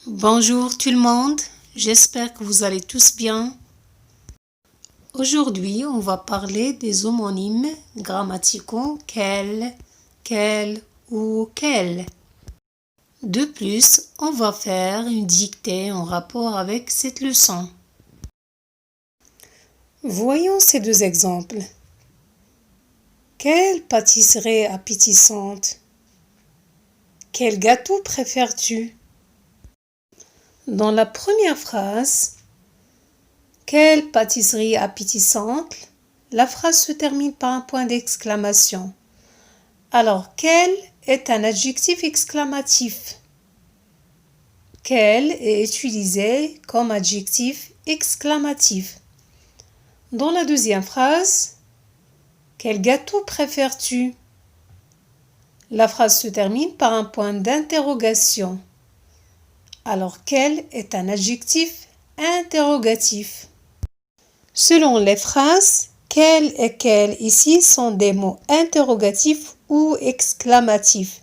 Bonjour tout le monde, j'espère que vous allez tous bien. Aujourd'hui, on va parler des homonymes grammaticaux quel ou quel. De plus, on va faire une dictée en rapport avec cette leçon. Voyons ces deux exemples. Quelle pâtisserie appétissante? Quel gâteau préfères-tu? Dans la première phrase, quelle pâtisserie appétissante, la phrase se termine par un point d'exclamation. Alors, quel est un adjectif exclamatif? Quel est utilisé comme adjectif exclamatif. Dans la deuxième phrase, quel gâteau préfères-tu? La phrase se termine par un point d'interrogation. Alors, quel est un adjectif interrogatif? Selon les phrases, quel et quel ici sont des mots interrogatifs ou exclamatifs.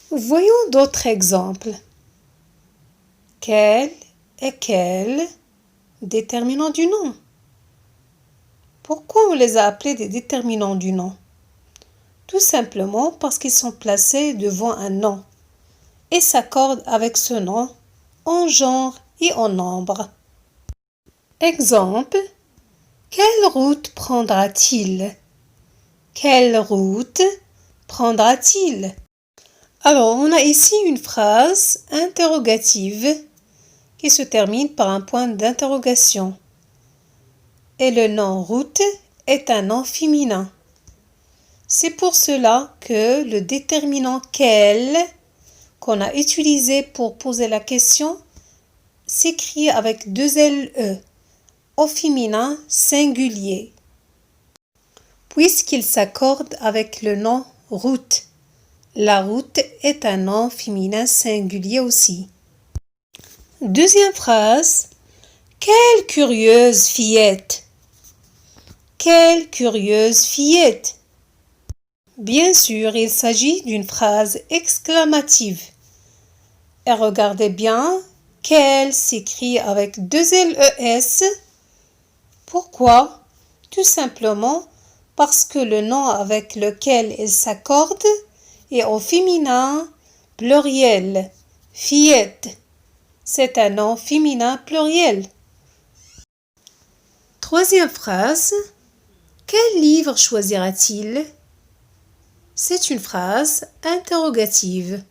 Voyons d'autres exemples. Quel et quel, déterminants du nom. Pourquoi on les a appelés des déterminants du nom? Tout simplement parce qu'ils sont placés devant un nom et s'accordent avec ce nom en genre et en nombre. Exemple, quelle route prendra-t-il? Quelle route prendra-t-il? Alors, on a ici une phrase interrogative qui se termine par un point d'interrogation. Et le nom route est un nom féminin. C'est pour cela que le déterminant quel qu'on a utilisé pour poser la question s'écrit avec deux LE au féminin singulier, puisqu'il s'accorde avec le nom route. La route est un nom féminin singulier aussi. Deuxième phrase. Quelle curieuse fillette! Quelle curieuse fillette! Bien sûr, il s'agit d'une phrase exclamative. Et regardez bien, quelle s'écrit avec deux LES. Pourquoi? Tout simplement parce que le nom avec lequel il s'accorde est au féminin pluriel. Fillette. C'est un nom féminin pluriel. Troisième phrase. Quel livre choisira-t-il? C'est une phrase interrogative.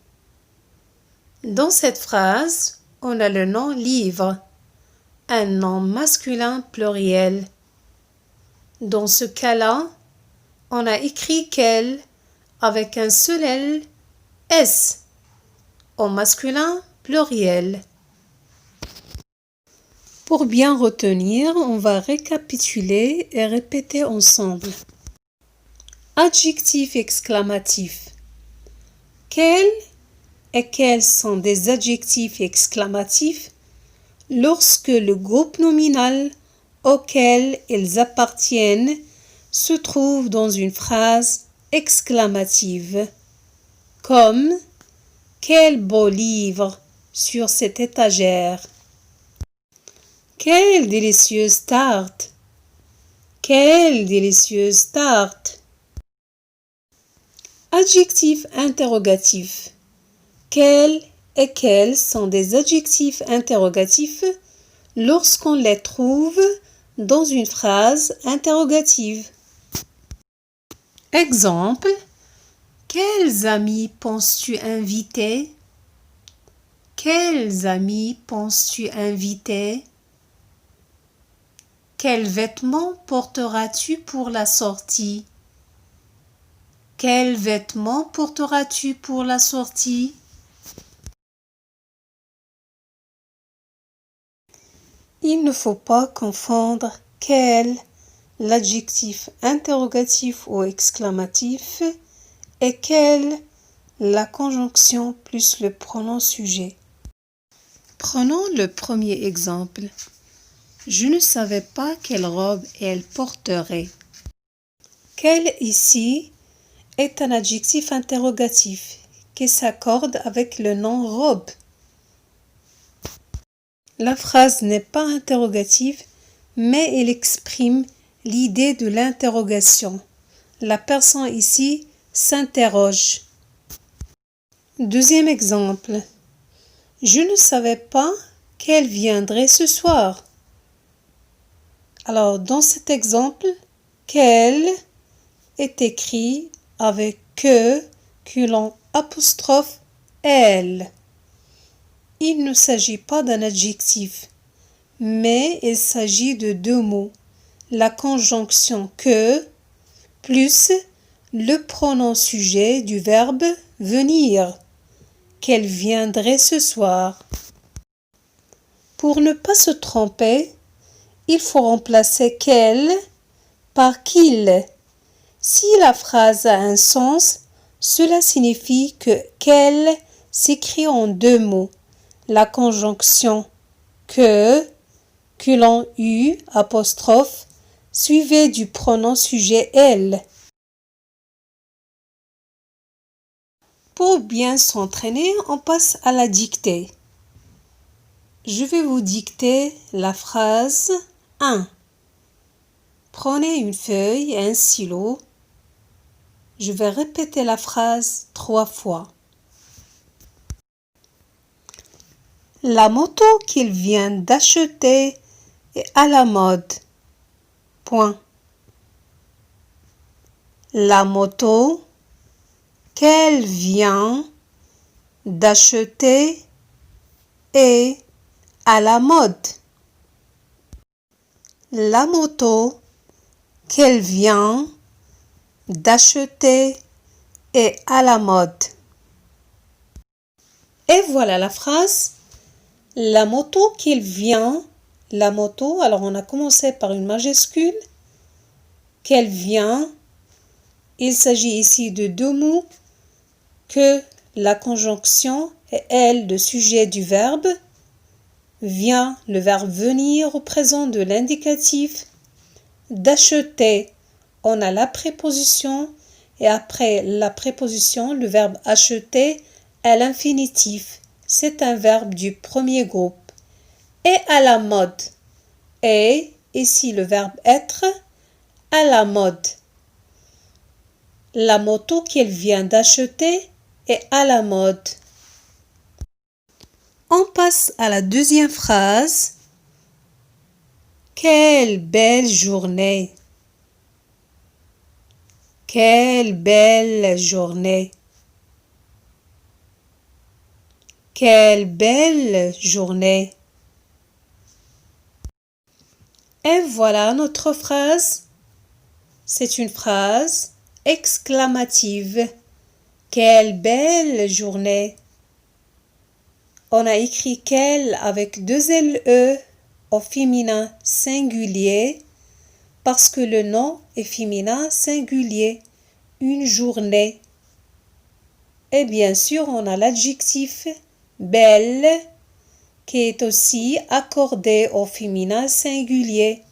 Dans cette phrase, on a le nom livre, un nom masculin pluriel. Dans ce cas-là, on a écrit quel avec un seul L, S, au masculin pluriel. Pour bien retenir, on va récapituler et répéter ensemble. Adjectif exclamatif. Quel et quels sont des adjectifs exclamatifs lorsque le groupe nominal auquel ils appartiennent se trouve dans une phrase exclamative, comme « Quel beau livre sur cette étagère !» Quelle délicieuse tarte! Quelle délicieuse tarte! Adjectif interrogatif. Quel et quels sont des adjectifs interrogatifs lorsqu'on les trouve dans une phrase interrogative. Exemple. Quels amis penses-tu inviter? Quels amis penses-tu inviter? Quels vêtements porteras-tu pour la sortie? Quels vêtements porteras-tu pour la sortie? Il ne faut pas confondre quel, l'adjectif interrogatif ou exclamatif, et quel, la conjonction plus le pronom sujet. Prenons le premier exemple. Je ne savais pas quelle robe elle porterait. Quel ici est un adjectif interrogatif qui s'accorde avec le nom robe. La phrase n'est pas interrogative, mais elle exprime l'idée de l'interrogation. La personne ici s'interroge. Deuxième exemple. Je ne savais pas qu'elle viendrait ce soir. Alors, dans cet exemple, qu'elle est écrit avec que l'on apostrophe elle. Il ne s'agit pas d'un adjectif, mais il s'agit de deux mots. La conjonction que plus le pronom sujet du verbe venir. Qu'elle viendrait ce soir. Pour ne pas se tromper, il faut remplacer qu'elle par qu'il. Si la phrase a un sens, cela signifie que qu'elle s'écrit en deux mots. La conjonction que l'on eu apostrophe suivie du pronom sujet elle. Pour bien s'entraîner, on passe à la dictée. Je vais vous dicter la phrase 1. Prenez une feuille et un stylo. Je vais répéter la phrase 3 fois. La moto qu'il vient d'acheter est à la mode. Point. La moto qu'elle vient d'acheter est à la mode. La moto qu'elle vient d'acheter est à la mode. Et voilà la phrase. La moto qu'il vient, la moto, alors on a commencé par une majuscule, qu'elle vient, il s'agit ici de deux mots, que la conjonction est elle le sujet du verbe, vient le verbe venir au présent de l'indicatif, d'acheter, on a la préposition et après la préposition, le verbe acheter est l'infinitif. C'est un verbe du premier groupe. Et à la mode. Et ici le verbe être à la mode. La moto qu'elle vient d'acheter est à la mode. On passe à la deuxième phrase. Quelle belle journée! Quelle belle journée! Quelle belle journée! Et voilà notre phrase. C'est une phrase exclamative. Quelle belle journée! On a écrit quelle avec deux LE au féminin singulier parce que le nom est féminin singulier. Une journée. Et bien sûr, on a l'adjectif belle qui est aussi accordé au féminin singulier.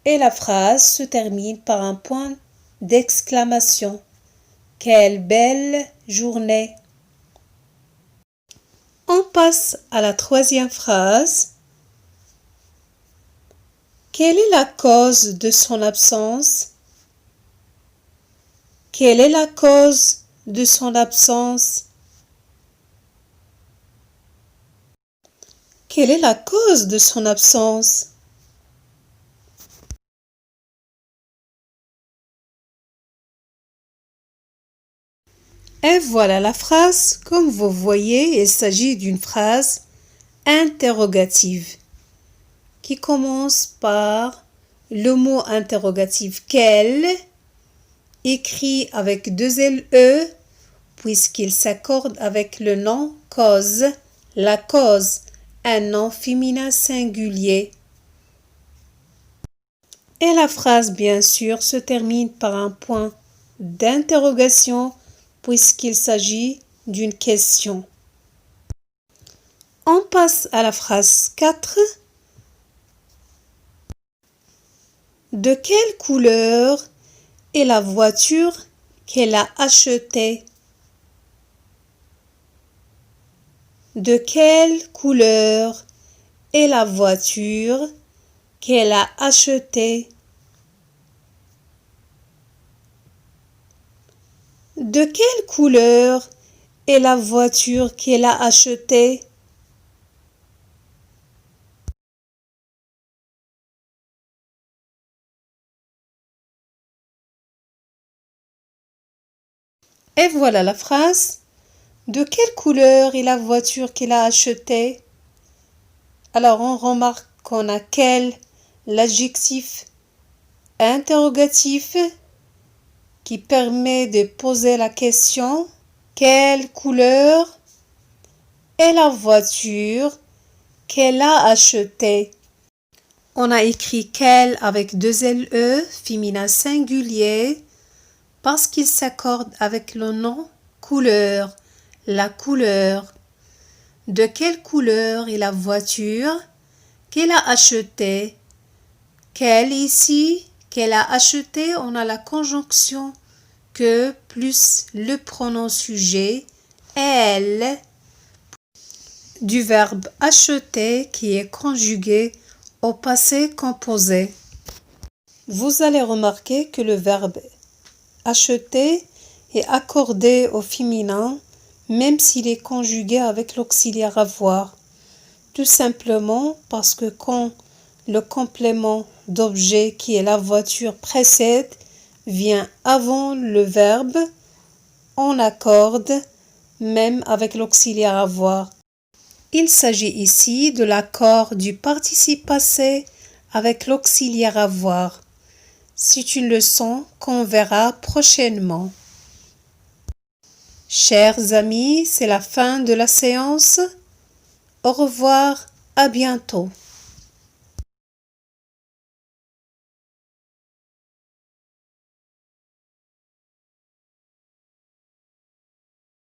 Et la phrase se termine par un point d'exclamation. Quelle belle journée! On passe à la troisième phrase. Quelle est la cause de son absence? Quelle est la cause de son absence? Quelle est la cause de son absence? Et voilà la phrase. Comme vous voyez, il s'agit d'une phrase interrogative qui commence par le mot interrogatif quel, écrit avec deux LE, puisqu'il s'accorde avec le nom cause, la cause, un nom féminin singulier. Et la phrase, bien sûr, se termine par un point d'interrogation, puisqu'il s'agit d'une question. On passe à la phrase 4. De quelle couleur est la voiture qu'elle a achetée? De quelle couleur est la voiture qu'elle a achetée? De quelle couleur est la voiture qu'elle a achetée? Et voilà la phrase. De quelle couleur est la voiture qu'il a achetée? Alors on remarque qu'on a quel, l'adjectif interrogatif qui permet de poser la question quelle couleur est la voiture qu'elle a achetée? On a écrit quel avec deux LE, féminin singulier, parce qu'il s'accorde avec le nom couleur, la couleur. De quelle couleur est la voiture qu'elle a achetée? Quelle ici, qu'elle a acheté, on a la conjonction que plus le pronom sujet, elle, du verbe acheter qui est conjugué au passé composé. Vous allez remarquer que le verbe acheter est accordé au féminin même s'il est conjugué avec l'auxiliaire avoir. Tout simplement parce que quand le complément d'objet qui est la voiture précède vient avant le verbe, on accorde même avec l'auxiliaire avoir. Il s'agit ici de l'accord du participe passé avec l'auxiliaire avoir. C'est une leçon qu'on verra prochainement. Chers amis, c'est la fin de la séance. Au revoir, à bientôt.